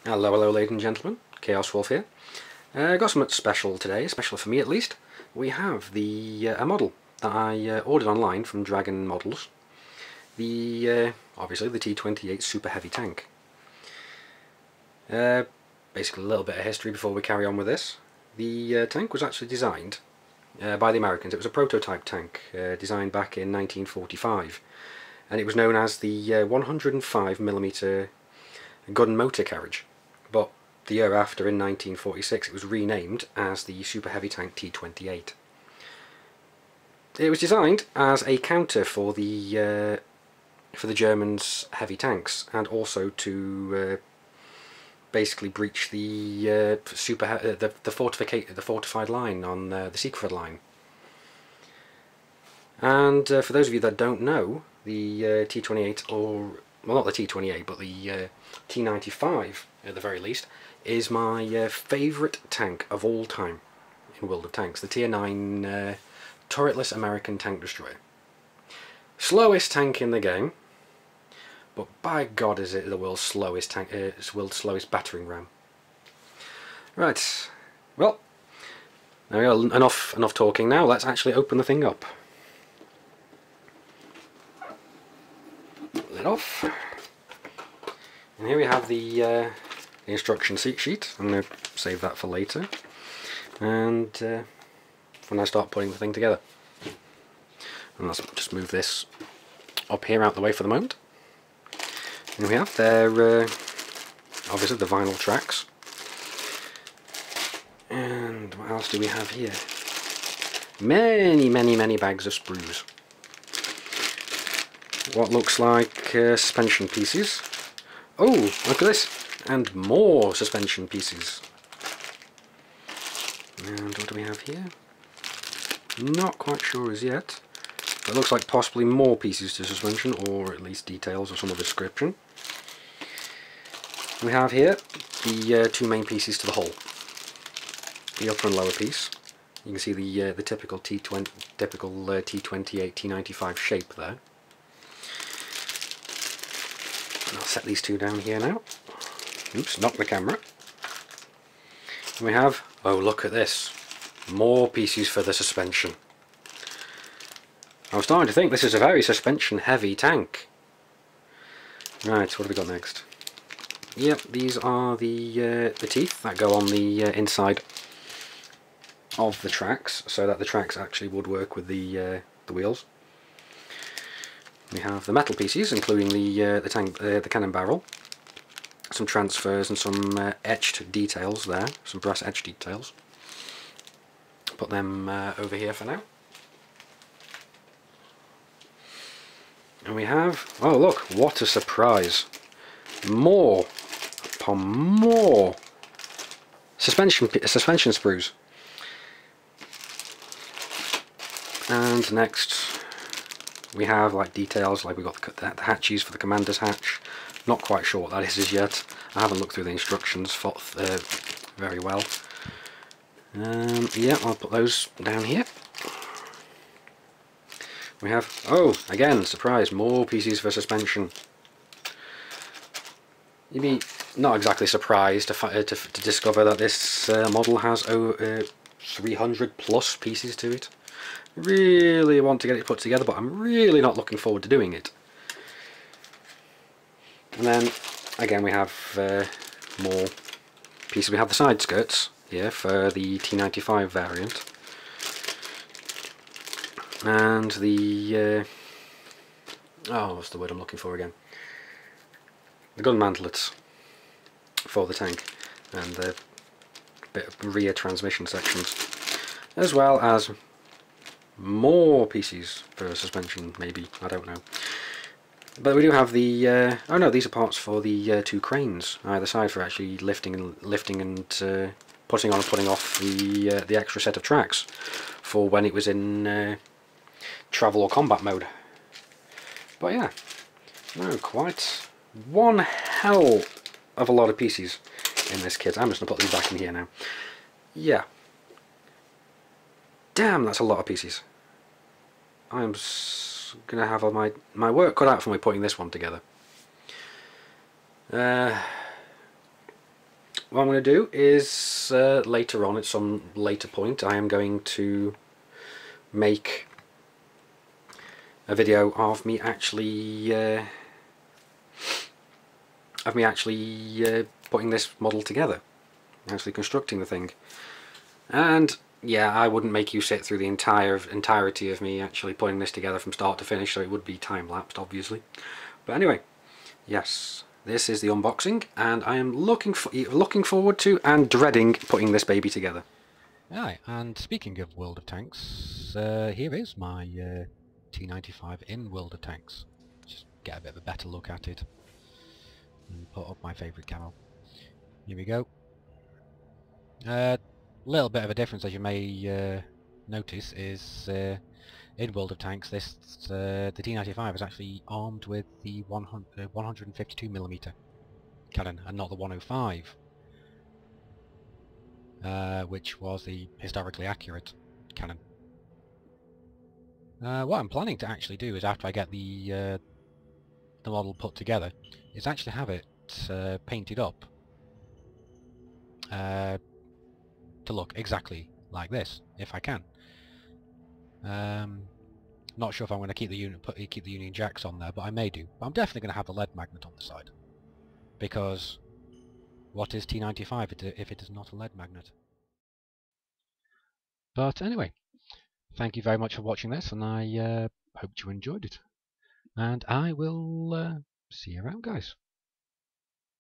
Hello, hello ladies and gentlemen, ChaosWulff here. Got something special today, special for me at least. We have a model that I ordered online from Dragon Models. Obviously the T28 Super Heavy Tank. Basically a little bit of history before we carry on with this. The tank was actually designed by the Americans. It was a prototype tank designed back in 1945, and it was known as the 105mm gun motor carriage. But the year after, in 1946, it was renamed as the Super Heavy Tank T28. It was designed as a counter for the Germans' heavy tanks, and also to basically breach the fortified line on the Siegfried line. And for those of you that don't know, the T28, or well, not the T28, but the T95 at the very least, is my favourite tank of all time in World of Tanks. The Tier 9 turretless American tank destroyer. Slowest tank in the game, but by God is it the world's slowest tank, world's slowest battering ram. Right, well, there we go. Enough talking now. Let's actually open the thing up. Lid off. And here we have the instruction sheet. I'm going to save that for later. And when I start putting the thing together. And let's just move this up here out the way for the moment. And we have there, obviously the vinyl tracks. And what else do we have here? Many bags of sprues. What looks like suspension pieces. Oh, look at this! And more suspension pieces. And what do we have here? Not quite sure as yet. It looks like possibly more pieces to suspension, or at least details or some other description. We have here the two main pieces to the hull. The upper and lower piece. You can see the typical T28, T95 shape there. I'll set these two down here now. Oops, knocked the camera. And we have, oh look at this, more pieces for the suspension. I was starting to think this is a very suspension heavy tank. Right, what have we got next? Yep, these are the teeth that go on the inside of the tracks, so that the tracks actually would work with the wheels. We have the metal pieces, including the cannon barrel, some transfers and some etched details there, some brass etched details. Put them over here for now. And we have, oh look, what a surprise! More upon more suspension sprues. And next we have like details, like we've got the hatches for the commander's hatch. Not quite sure what that is as yet. I haven't looked through the instructions very well. Yeah, I'll put those down here. We have, oh, again, surprise, more pieces for suspension. You'd be not exactly surprised to discover that this model has 300 plus pieces to it. Really want to get it put together, but I'm really not looking forward to doing it. And then again we have more pieces. We have the side skirts here for the T95 variant, and the oh, what's the word I'm looking for again? The gun mantlets for the tank, and the bit of rear transmission sections, as well as more pieces for suspension, maybe, I don't know. But we do have the, oh no, these are parts for the two cranes either side for actually lifting and putting on and putting off the extra set of tracks for when it was in travel or combat mode. But yeah, no, quite one hell of a lot of pieces in this kit. I'm just going to put these back in here now. Yeah. Damn, that's a lot of pieces. I'm going to have my work cut out for me putting this one together. what I'm going to do is later on, at some later point, I am going to make a video of me actually putting this model together, actually constructing the thing. And yeah, I wouldn't make you sit through the entirety of me actually putting this together from start to finish, so it would be time-lapsed, obviously. But anyway, yes, this is the unboxing, and I am looking forward to and dreading putting this baby together. Aye, and speaking of World of Tanks, here is my T95 in World of Tanks. Just get a bit of a better look at it and put up my favourite camo. Here we go. Little bit of a difference, as you may notice, is in World of Tanks the T95 is actually armed with the 152mm cannon and not the 105, which was the historically accurate cannon. What I'm planning to actually do is, after I get the model put together, is actually have it painted up to look exactly like this, if I can. Not sure if I'm going to keep the Union Jacks on there, but I may do. But I'm definitely going to have the lead magnet on the side, because what is T95 if it is not a lead magnet? But anyway, thank you very much for watching this, and I hope you enjoyed it. And I will see you around, guys.